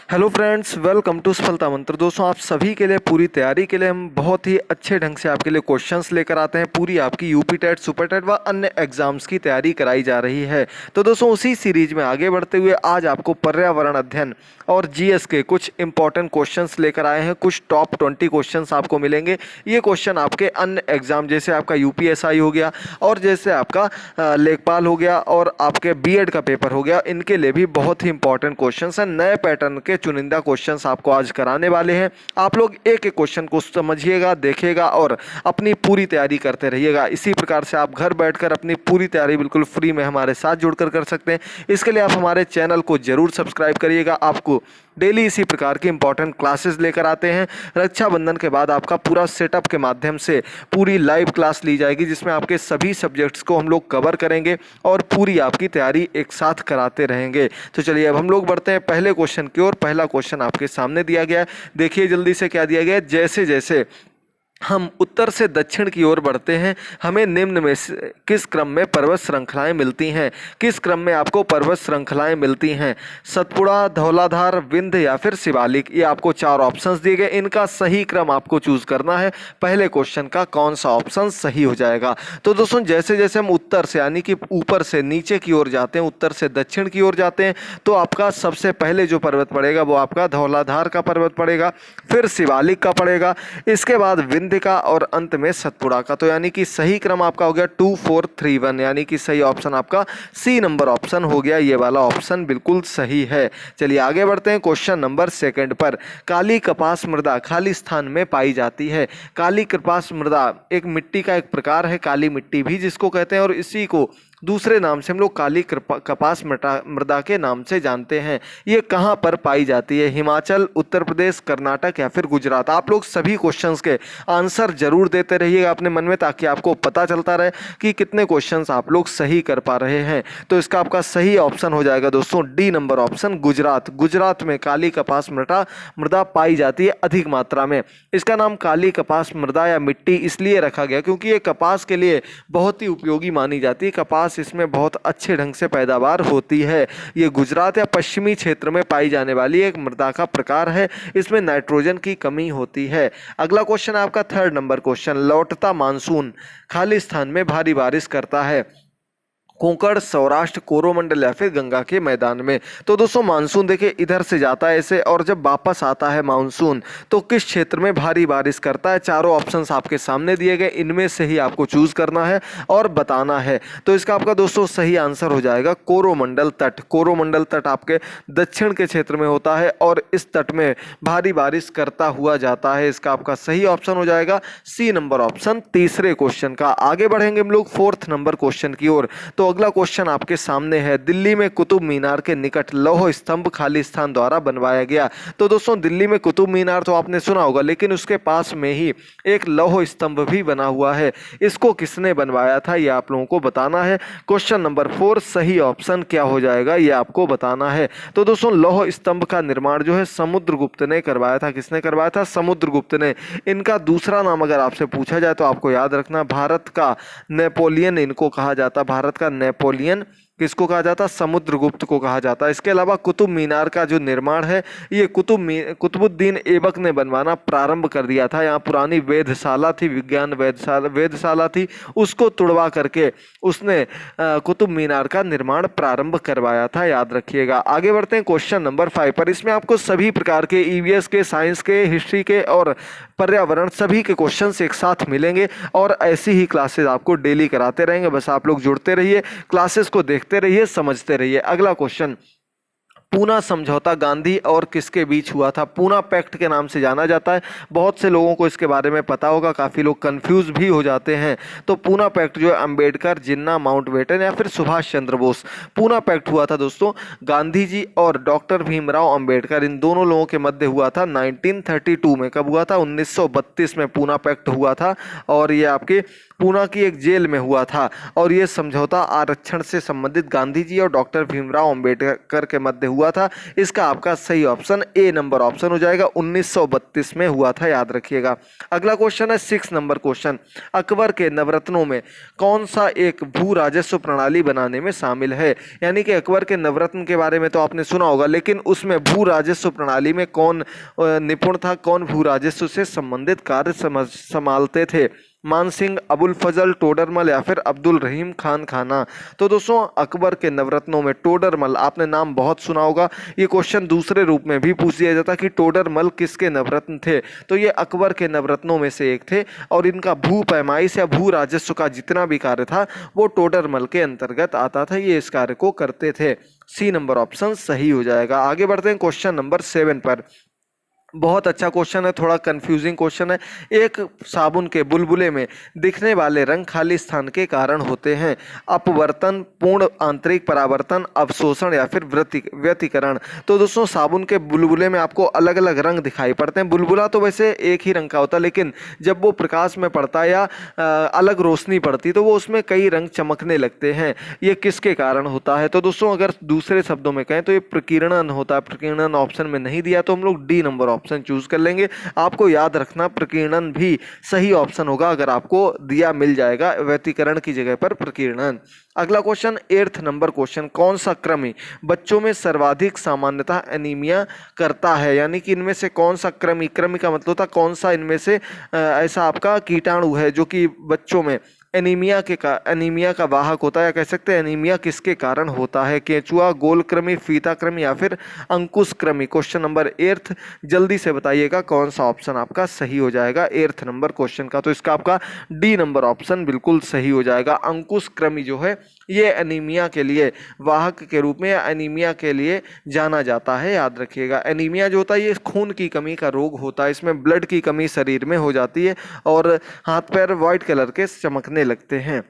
Hello friends, welcome to सफलता मंत्र। दोस्तों, आप सभी के लिए पूरी तैयारी के लिए हम बहुत ही अच्छे ढंग से आपके लिए क्वेश्चंस लेकर आते हैं। पूरी आपकी यूपी टेट, सुपर टेट व अन्य एग्जाम्स की तैयारी कराई जा रही है। तो दोस्तों, उसी सीरीज में आगे बढ़ते हुए आज आपको पर्यावरण अध्ययन और जीएस के कुछ इंपॉर्टेंट क्वेश्चंस लेकर आए हैं। कुछ टॉप 20 क्वेश्चंस आपको मिलेंगे। ये क्वेश्चन आपके अन्य एग्जाम जैसे आपका यूपीएसआई हो गया और जैसे आपका लेखपाल हो गया और आपके बीएड का पेपर हो गया, इनके लिए भी बहुत ही इंपॉर्टेंट क्वेश्चंस हैं। नए पैटर्न के चुनिंदा क्वेश्चंस आपको आज कराने वाले हैं। आप लोग एक एक क्वेश्चन को समझिएगा, देखिएगा और अपनी पूरी तैयारी करते रहिएगा। इसी प्रकार से आप घर बैठकर अपनी पूरी तैयारी बिल्कुल फ्री में हमारे साथ जुड़कर कर सकते हैं। इसके लिए आप हमारे चैनल को जरूर सब्सक्राइब करिएगा। आपको डेली इसी प्रकार की इंपॉर्टेंट क्लासेस लेकर आते हैं। रक्षाबंधन के बाद आपका पूरा सेटअप के माध्यम से पूरी लाइव क्लास ली जाएगी, जिसमें आपके सभी सब्जेक्ट्स को हम लोग कवर करेंगे और पूरी आपकी तैयारी एक साथ कराते रहेंगे। तो चलिए अब हम लोग बढ़ते हैं पहले क्वेश्चन की ओर। पहला क्वेश्चन आपके सामने दिया गया है, देखिए जल्दी से क्या दिया गया है। जैसे जैसे हम उत्तर से दक्षिण की ओर बढ़ते हैं, हमें निम्न में से किस क्रम में पर्वत श्रृंखलाएं मिलती हैं? किस क्रम में आपको पर्वत श्रृंखलाएं मिलती हैं? सतपुड़ा, धौलाधार, विंध्य या फिर शिवालिक। ये आपको चार ऑप्शंस दिए गए, इनका सही क्रम आपको चूज करना है। पहले क्वेश्चन का कौन सा ऑप्शन सही हो जाएगा? तो दोस्तों, जैसे जैसे हम उत्तर से यानी कि ऊपर से नीचे की ओर जाते हैं, उत्तर से दक्षिण की ओर जाते हैं, तो आपका सबसे पहले जो पर्वत पड़ेगा वो आपका धौलाधार का पर्वत पड़ेगा, फिर शिवालिक का पड़ेगा, इसके बाद विंध्य का और अंत में सतपुड़ा का। तो यानी कि सही क्रम आपका हो गया 2 4 3 1, यानी कि सही ऑप्शन आपका सी नंबर ऑप्शन हो गया। ये वाला ऑप्शन बिल्कुल सही है। चलिए आगे बढ़ते हैं क्वेश्चन नंबर 2 पर। काली कपास मृदा खाली स्थान में पाई जाती है। काली कपास मृदा एक मिट्टी का एक प्रकार है, काली मिट्टी भी जिसको कहते हैं, और इसी को दूसरे नाम से हम लोग काली कपास मृदा के नाम से जानते हैं। ये कहाँ पर पाई जाती है? हिमाचल, उत्तर प्रदेश, कर्नाटक या फिर गुजरात। आप लोग सभी क्वेश्चंस के आंसर जरूर देते रहिएगा अपने मन में, ताकि आपको पता चलता रहे कि कितने क्वेश्चंस आप लोग सही कर पा रहे हैं। तो इसका आपका सही ऑप्शन हो जाएगा दोस्तों D number option, Gujarat. Gujarat में काली कपास मृदा पाई जाती है अधिक मात्रा में। इसका नाम काली कपास मृदा या मिट्टी इसलिए रखा गया क्योंकि ये कपास के लिए बहुत ही उपयोगी मानी जाती है। कपास इसमें बहुत अच्छे ढंग से पैदावार होती है। ये गुजरात या पश्चिमी क्षेत्र में पाई जाने वाली एक मृदा का प्रकार है। इसमें नाइट्रोजन की कमी होती है। अगला क्वेश्चन आपका 3rd नंबर क्वेश्चन। लौटता मानसून खाली स्थान में भारी बारिश करता है। कोंकण, सौराष्ट्र, कोरोमंडल या फिर गंगा के मैदान में। तो दोस्तों, मानसून देखिए इधर से जाता है ऐसे, और जब वापस आता है मानसून तो किस क्षेत्र में भारी बारिश करता है? चारों ऑप्शंस आपके सामने दिए गए, इनमें से ही आपको चूज करना है और बताना है। तो इसका आपका दोस्तों सही आंसर हो जाएगा कोरोमंडल तट। कोरोमंडल तट आपके दक्षिण के क्षेत्र में होता है और इस तट में भारी बारिश करता हुआ जाता है। इसका आपका सही ऑप्शन हो जाएगा सी नंबर ऑप्शन तीसरे क्वेश्चन का। आगे बढ़ेंगे हम लोग 4th नंबर क्वेश्चन की ओर। तो अगला क्वेश्चन आपके सामने है। दिल्ली में कुतुब मीनार के निकट लौह स्तंभ खाली स्थान द्वारा बनवाया गया। तो दोस्तों, दिल्ली में कुतुब मीनार तो आपने सुना होगा, लेकिन उसके पास में ही एक लौह स्तंभ भी बना हुआ है। इसको किसने बनवाया था, ये आप लोगों को बताना है। क्वेश्चन नंबर 4 सही ऑप्शन क्या हो जाएगा, ये आपको बताना है। तो दोस्तों, लौह स्तंभ का निर्माण जो है समुद्रगुप्त ने करवाया था। किसने करवाया था? समुद्रगुप्त ने। इनका दूसरा नाम अगर आपसे पूछा जाए तो आपको याद रखना, भारत का नेपोलियन इनको कहा जाता। भारत का नेपोलियन किसको कहा जाता? समुद्रगुप्त को कहा जाता। इसके अलावा कुतुब मीनार का जो निर्माण है ये कुतुबुद्दीन ऐबक ने बनवाना प्रारंभ कर दिया था। यहाँ पुरानी वेधशाला थी, विज्ञान वेधशाला थी, उसको तुड़वा करके उसने कुतुब मीनार का निर्माण प्रारंभ करवाया था, याद रखिएगा। आगे बढ़ते हैं क्वेश्चन नंबर 5 पर। इसमें आपको सभी प्रकार के ईवीएस के, साइंस के, हिस्ट्री के और पर्यावरण सभी के क्वेश्चंस एक साथ मिलेंगे और ऐसी ही क्लासेस आपको डेली कराते रहेंगे। बस आप लोग जुड़ते रहिए, क्लासेस को देखते रहिए, समझते रहिए। अगला क्वेश्चन, पूना समझौता गांधी और किसके बीच हुआ था? पूना पैक्ट के नाम से जाना जाता है। बहुत से लोगों को इसके बारे में पता होगा, काफ़ी लोग कंफ्यूज भी हो जाते हैं। तो पूना पैक्ट जो है अंबेडकर, जिन्ना, माउंटबेटन या फिर सुभाष चंद्र बोस। पूना पैक्ट हुआ था दोस्तों गांधी जी और डॉक्टर भीमराव अंबेडकर, इन दोनों लोगों के मध्य हुआ था 1932 में। कब हुआ था? 1932 में पूना पैक्ट हुआ था। और ये आपके पूना की एक जेल में हुआ था और ये समझौता आरक्षण से संबंधित गांधी जी और डॉक्टर भीमराव अंबेडकर के मध्य हुआ था। इसका आपका सही ऑप्शन ए नंबर ऑप्शन हो जाएगा। 1932 में हुआ था, याद रखिएगा। अगला क्वेश्चन है 6 नंबर क्वेश्चन। अकबर के नवरत्नों में कौन सा एक भू राजस्व प्रणाली बनाने में शामिल है? यानी कि अकबर के नवरत्न के बारे में तो आपने सुना होगा, लेकिन उसमें भू राजस्व प्रणाली में कौन निपुण था, कौन भू राजस्व से संबंधित कार्य संभालते थे? मान सिंह, अबुल फजल, टोडरमल या फिर अब्दुल रहीम खान खाना। तो दोस्तों अकबर के नवरत्नों में टोडरमल, आपने नाम बहुत सुना होगा। ये क्वेश्चन दूसरे रूप में भी पूछ दिया जाता कि टोडरमल किसके नवरत्न थे, तो ये अकबर के नवरत्नों में से एक थे और इनका भू पैमाइश या भू राजस्व का जितना भी कार्य था वो टोडरमल के अंतर्गत आता था। ये इस कार्य को करते थे। सी नंबर ऑप्शन सही हो जाएगा। आगे बढ़ते हैं क्वेश्चन नंबर 7 पर। बहुत अच्छा क्वेश्चन है, थोड़ा कंफ्यूजिंग क्वेश्चन है। एक साबुन के बुलबुले में दिखने वाले रंग खाली स्थान के कारण होते हैं? अपवर्तन, पूर्ण आंतरिक परावर्तन, अवशोषण या फिर व्यतिकरण। तो दोस्तों साबुन के बुलबुले में आपको अलग अलग रंग दिखाई पड़ते हैं। बुलबुला तो वैसे एक ही रंग का होता है, लेकिन जब वो प्रकाश में पड़ता है या अलग रोशनी पड़ती तो वो उसमें कई रंग चमकने लगते हैं। ये किसके कारण होता है? तो दोस्तों अगर दूसरे शब्दों में कहें तो ये प्रकीर्णन होता है। प्रकीर्णन ऑप्शन में नहीं दिया तो हम लोग डी नंबर ऑप्शन चूज कर लेंगे। आपको याद रखना प्रकीर्णन भी सही ऑप्शन होगा अगर आपको दिया मिल जाएगा व्यतिकरण की जगह पर प्रकीर्णन। अगला क्वेश्चन 8 नंबर क्वेश्चन। कौन सा कृमि बच्चों में सर्वाधिक सामान्यतः एनीमिया करता है? यानी कि इनमें से कौन सा कृमि, कृमि का मतलब होता कौन सा इनमें से ऐसा आपका कीटाणु है जो कि बच्चों में एनीमिया का वाहक होता है, या कह सकते हैं एनीमिया किसके कारण होता है? केंचुआ, गोल कृमि, फीता कृमि या फिर अंकुश कृमि। क्वेश्चन नंबर 8 जल्दी से बताइएगा कौन सा ऑप्शन आपका सही हो जाएगा 8 नंबर क्वेश्चन का। तो इसका आपका डी नंबर ऑप्शन बिल्कुल सही हो जाएगा। अंकुश कृमि जो है ये एनीमिया के लिए वाहक के रूप में या एनीमिया के लिए जाना जाता है, याद रखिएगा। एनीमिया जो होता है ये खून की कमी का रोग होता है। इसमें ब्लड की कमी शरीर में हो जाती है और हाथ पैर व्हाइट कलर के चमकने लगते हैं।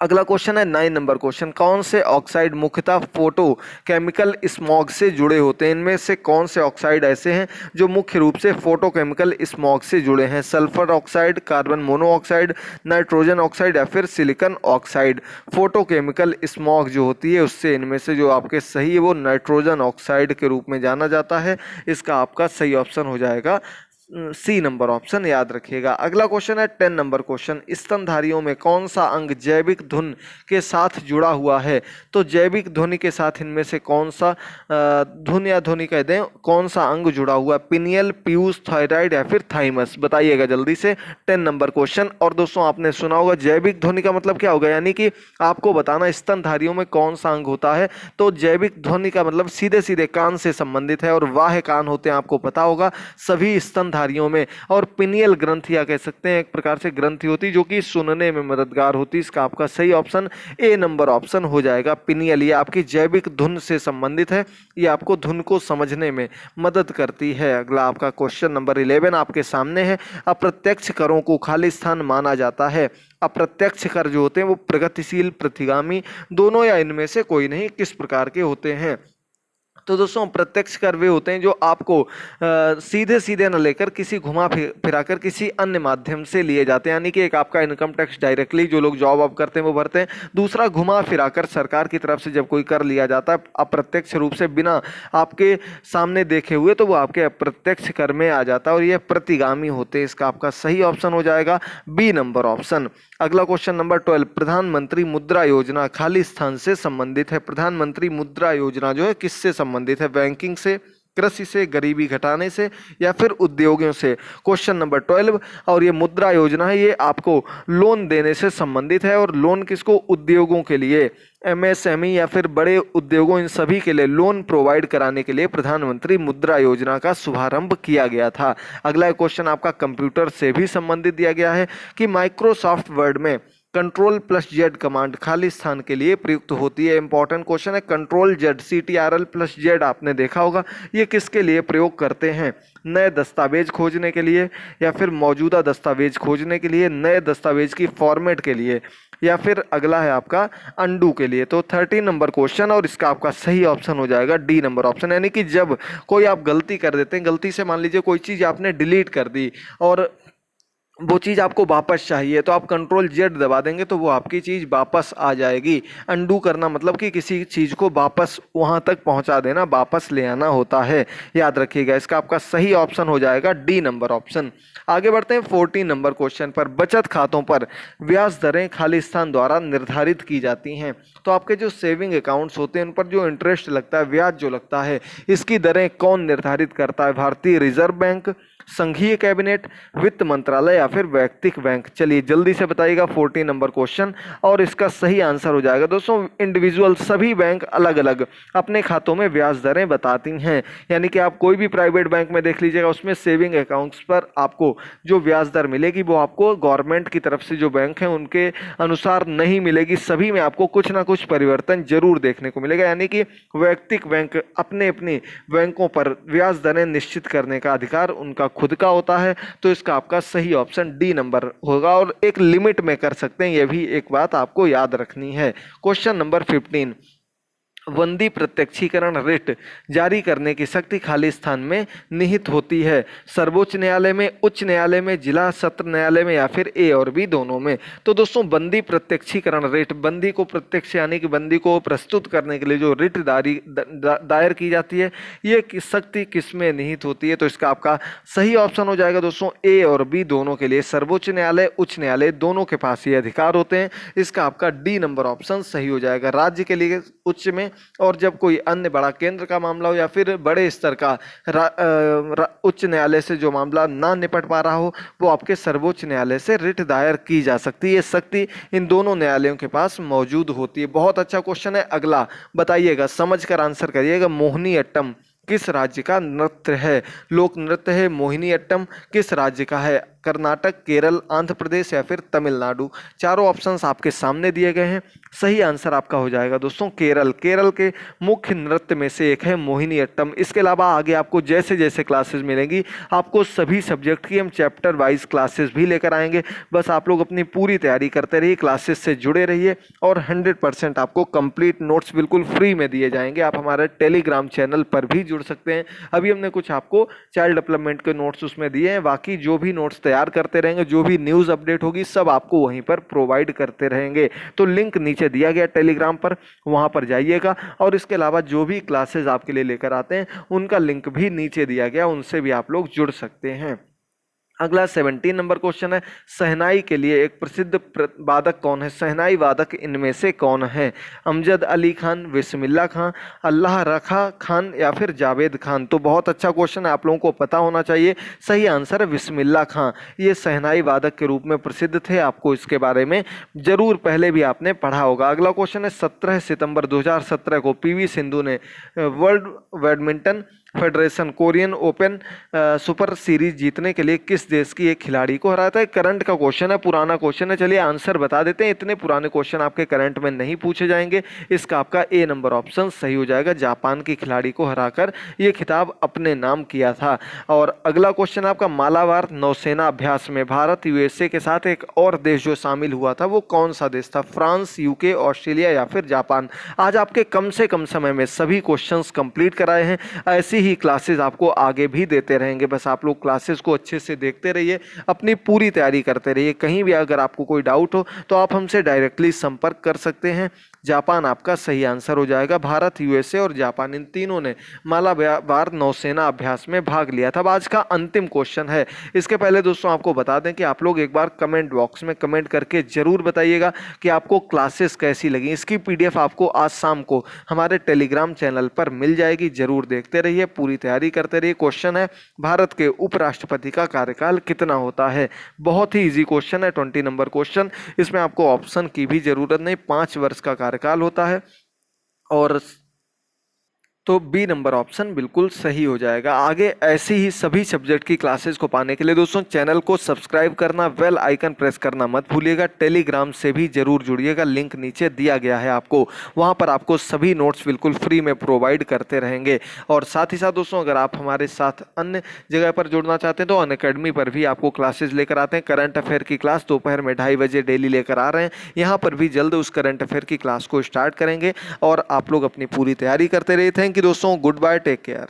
अगला क्वेश्चन है 9 नंबर क्वेश्चन। कौन से ऑक्साइड मुख्यतः फोटो केमिकल स्मॉग से जुड़े होते हैं? इनमें से कौन से ऑक्साइड ऐसे हैं जो मुख्य रूप से फोटो केमिकल स्मॉग से जुड़े हैं? Sulphur oxide, carbon monoxide, nitrogen oxide या फिर silicon oxide. Photo chemical smog जो होती है उससे इनमें से जो आपके सही है वो नाइट्रोजन ऑक्साइड के रूप में जाना जाता है। इसका आपका सही ऑप्शन हो जाएगा सी नंबर ऑप्शन, याद रखिएगा। अगला क्वेश्चन है 10 नंबर क्वेश्चन। स्तनधारियों में कौन सा अंग जैविक धुन के साथ जुड़ा हुआ है? तो जैविक ध्वनि के साथ इनमें से कौन सा धुन या ध्वनि कह दें, कौन सा अंग जुड़ा हुआ है? पिनियल, पीयूष, थायराइड या फिर थाइमस। बताइएगा जल्दी से 10 नंबर क्वेश्चन। और दोस्तों आपने सुना होगा जैविक ध्वनि का मतलब क्या होगा, यानी कि आपको बताना स्तनधारियों में कौन सा अंग होता है। तो जैविक ध्वनि का मतलब सीधे सीधे कान से संबंधित है और वाह्य कान होते हैं, आपको पता होगा सभी स्तन में। और पिनियल ग्रंथियां कह सकते हैं एक प्रकार से ग्रंथि होती जो कि सुनने में मददगार होती। इसका आपका सही ऑप्शन ए नंबर ऑप्शन हो जाएगा। पिनियल ये आपकी जैविक धुन से संबंधित है, ये आपको धुन को समझने में मदद करती है। अगला आपका क्वेश्चन नंबर 11 आपके सामने है। अप्रत्यक्ष करों को खाली स्थान माना जाता है। अप्रत्यक्ष कर जो होते हैं वो प्रगतिशील, प्रतिगामी, दोनों या इनमें से कोई नहीं, किस प्रकार के होते हैं? तो दोस्तों प्रत्यक्ष कर वे होते हैं जो आपको सीधे सीधे न लेकर किसी घुमा फिराकर किसी अन्य माध्यम से लिए जाते हैं। यानी कि एक आपका इनकम टैक्स डायरेक्टली जो लोग जॉब अब करते हैं वो भरते हैं, दूसरा घुमा फिराकर सरकार की तरफ से जब कोई कर लिया जाता है अप्रत्यक्ष रूप से बिना आपके सामने देखे हुए, तो वो आपके अप्रत्यक्ष कर में आ जाता है और ये प्रतिगामी होते हैं। इसका आपका सही ऑप्शन हो जाएगा बी नंबर ऑप्शन। अगला क्वेश्चन नंबर 12। प्रधानमंत्री मुद्रा योजना खाली स्थान से संबंधित है। प्रधानमंत्री मुद्रा योजना जो है किससे संबंधित है? बैंकिंग से, कृषि से, गरीबी घटाने से या फिर उद्योगों से। Question number 12। और ये मुद्रा योजना है ये आपको लोन देने से संबंधित है। और लोन किसको? उद्योगों के लिए, एमएसएमई या फिर बड़े उद्योगों, इन सभी के लिए लोन प्रोवाइड कराने के लिए प्रधानमंत्री मुद्रा योजना का शुभारंभ किया गया था। अगला क्वेश्चन आपका कंप्यूटर से भी संबंधित दिया गया है कि माइक्रोसॉफ्ट वर्ड में Ctrl+Z कमांड खाली स्थान के लिए प्रयुक्त होती है। इंपॉर्टेंट क्वेश्चन है। Ctrl+Z, CTRL+Z आपने देखा होगा, ये किसके लिए प्रयोग करते हैं? नए दस्तावेज खोजने के लिए या फिर मौजूदा दस्तावेज खोजने के लिए, नए दस्तावेज की फॉर्मेट के लिए, या फिर अगला है आपका अंडू के लिए। तो 13 नंबर क्वेश्चन और इसका आपका सही ऑप्शन हो जाएगा डी नंबर ऑप्शन। यानी कि जब कोई आप गलती कर देते हैं, गलती से मान लीजिए कोई चीज़ आपने डिलीट कर दी और वो चीज़ आपको वापस चाहिए तो आप कंट्रोल जेड दबा देंगे तो वो आपकी चीज़ वापस आ जाएगी। अंडू करना मतलब कि किसी चीज़ को वापस वहाँ तक पहुँचा देना, वापस ले आना होता है, याद रखिएगा। इसका आपका सही ऑप्शन हो जाएगा डी नंबर ऑप्शन। आगे बढ़ते हैं 14 नंबर क्वेश्चन पर। बचत खातों पर ब्याज दरें खालिस्तान द्वारा निर्धारित की जाती हैं। तो आपके जो सेविंग अकाउंट्स होते हैं उन पर जो इंटरेस्ट लगता है, ब्याज जो लगता है, इसकी दरें कौन निर्धारित करता है? भारतीय रिजर्व बैंक, संघीय कैबिनेट, वित्त मंत्रालय या फिर वैयक्तिक बैंक? चलिए जल्दी से बताइएगा 14 नंबर क्वेश्चन, और इसका सही आंसर हो जाएगा दोस्तों इंडिविजुअल। सभी बैंक अलग अलग अपने खातों में ब्याज दरें बताती हैं, यानी कि आप कोई भी प्राइवेट बैंक में देख लीजिएगा, उसमें सेविंग अकाउंट्स पर आपको जो ब्याज दर मिलेगी वो आपको गवर्नमेंट की तरफ से जो बैंक हैं उनके अनुसार नहीं मिलेगी। सभी में आपको कुछ ना कुछ परिवर्तन जरूर देखने को मिलेगा, यानी कि वैयक्तिक बैंक अपने अपने बैंकों पर ब्याज दरें निश्चित करने का अधिकार उनका खुद का होता है। तो इसका आपका सही ऑप्शन डी नंबर होगा, और एक लिमिट में कर सकते हैं, यह भी एक बात आपको याद रखनी है। Question number 15। बंदी प्रत्यक्षीकरण रिट जारी करने की शक्ति खालिस्तान में निहित होती है? सर्वोच्च न्यायालय में, उच्च न्यायालय में, जिला सत्र न्यायालय में या फिर ए और बी दोनों में? तो दोस्तों बंदी प्रत्यक्षीकरण रिट, बंदी को प्रत्यक्ष यानी कि बंदी को प्रस्तुत करने के लिए जो रिट दायर की जाती है, ये शक्ति किस में निहित होती है? तो इसका आपका सही ऑप्शन हो जाएगा दोस्तों ए और बी दोनों के लिए। सर्वोच्च न्यायालय, उच्च न्यायालय दोनों के पास ये अधिकार होते हैं। इसका आपका डी नंबर ऑप्शन सही हो जाएगा। राज्य के लिए उच्च में, और जब कोई अन्य बड़ा केंद्र का मामला हो या फिर बड़े स्तर का उच्च न्यायालय से जो मामला ना निपट पा रहा हो, वो आपके सर्वोच्च न्यायालय से रिट दायर की जा सकती है। ये शक्ति इन दोनों न्यायालयों के पास मौजूद होती है। बहुत अच्छा क्वेश्चन है। अगला बताइएगा, समझ कर आंसर करिएगा। मोहिनी अट्टम किस राज्य का नृत्य है? लोक नृत्य है मोहिनी अट्टम। किस राज्य का है? कर्नाटक, केरल, आंध्र प्रदेश या फिर तमिलनाडु? चारों ऑप्शंस आपके सामने दिए गए हैं। सही आंसर आपका हो जाएगा दोस्तों केरल। केरल के मुख्य नृत्य में से एक है मोहिनी अट्टम। इसके अलावा आगे आपको जैसे जैसे क्लासेस मिलेंगी, आपको सभी सब्जेक्ट की हम चैप्टर वाइज क्लासेस भी लेकर आएंगे। बस आप लोग अपनी पूरी तैयारी करते रहिए, क्लासेस से जुड़े रहिए, और 100% आपको कंप्लीट नोट्स बिल्कुल फ्री में दिए जाएंगे। आप हमारे टेलीग्राम चैनल पर भी जुड़ सकते हैं। अभी हमने कुछ आपको चाइल्ड डेवलपमेंट के नोट्स उसमें दिए हैं, बाकी जो भी नोट्स तैयार करते रहेंगे, जो भी न्यूज़ अपडेट होगी, सब आपको वहीं पर प्रोवाइड करते रहेंगे। तो लिंक नीचे दिया गया टेलीग्राम पर, वहां पर जाइएगा। और इसके अलावा जो भी क्लासेस आपके लिए लेकर आते हैं उनका लिंक भी नीचे दिया गया, उनसे भी आप लोग जुड़ सकते हैं। अगला 17 नंबर क्वेश्चन है। शहनाई के लिए एक प्रसिद्ध वादक कौन है? शहनाई वादक इनमें से कौन है? अमजद अली खान, बिस्मिल्लाह खान, अल्लाह रखा खान या फिर जावेद खान? तो बहुत अच्छा क्वेश्चन है, आप लोगों को पता होना चाहिए। सही आंसर है बिस्मिल्लाह खान। ये शहनाई वादक के रूप में प्रसिद्ध थे, आपको इसके बारे में जरूर पहले भी आपने पढ़ा होगा। अगला क्वेश्चन है 17 सितंबर 2017 को पीवी सिंधु ने world badminton federation Korean open super series जीतने के लिए किस देश की एक खिलाड़ी को हराया था? करंट का क्वेश्चन है, पुराना क्वेश्चन है। चलिए आंसर बता देते हैं, इतने पुराने क्वेश्चन आपके करंट में नहीं पूछे जाएंगे। इसका आपका ए नंबर ऑप्शन सही हो जाएगा। जापान की खिलाड़ी को हराकर ये खिताब अपने नाम किया था। और अगला क्वेश्चन आपका, मालाबार नौसेना अभ्यास में भारत यूएसए के साथ एक और देश जो शामिल हुआ था, वो कौन सा देश था? फ्रांस, यूके, ऑस्ट्रेलिया या फिर जापान? आज आपके कम से कम समय में सभी क्वेश्चंस कंप्लीट कराए हैं। ऐसी ही क्लासेस आपको आगे भी देते रहेंगे। बस आप लोग क्लासेस को अच्छे से देखते रहिए, अपनी पूरी तैयारी करते रहिए। कहीं भी अगर आपको कोई डाउट हो तो आप हमसे डायरेक्टली संपर्क कर सकते हैं। जापान आपका सही आंसर हो जाएगा। भारत, यूएसए और जापान, इन तीनों ने मालाबार नौसेना अभ्यास में भाग लिया था। अब आज का अंतिम क्वेश्चन है। इसके पहले दोस्तों आपको बता दें कि आप लोग एक बार कमेंट बॉक्स में कमेंट करके जरूर बताइएगा कि आपको क्लासेस कैसी लगी। इसकी पीडीएफ आपको आज शाम को हमारे टेलीग्राम चैनल पर मिल जाएगी, जरूर देखते रहिए, पूरी तैयारी करते रहिए। क्वेश्चन है, भारत के उपराष्ट्रपति का कार्यकाल कितना होता है? बहुत ही इजी क्वेश्चन है, 20 नंबर क्वेश्चन। इसमें आपको ऑप्शन की भी जरूरत नहीं, 5 वर्ष का कार्यकाल होता है। और तो बी नंबर ऑप्शन बिल्कुल सही हो जाएगा। आगे ऐसी ही सभी सब्जेक्ट की क्लासेस को पाने के लिए दोस्तों चैनल को सब्सक्राइब करना, बेल आइकन प्रेस करना मत भूलिएगा। टेलीग्राम से भी जरूर जुड़िएगा, लिंक नीचे दिया गया है आपको। वहां पर आपको सभी नोट्स बिल्कुल फ्री में प्रोवाइड करते रहेंगे। और साथ ही साथ दोस्तों अगर आप हमारे साथ अन्य जगह पर जुड़ना चाहते हैं तो अनअकैडमी पर भी आपको क्लासेस लेकर आते हैं। करंट अफेयर की क्लास दोपहर में 2:30 बजे डेली लेकर आ रहे हैं। यहाँ पर भी जल्द उस करंट अफेयर की क्लास को स्टार्ट करेंगे और आप लोग अपनी पूरी तैयारी करते रहे। थैंक यू दोस्तों, गुड बाय, टेक केयर।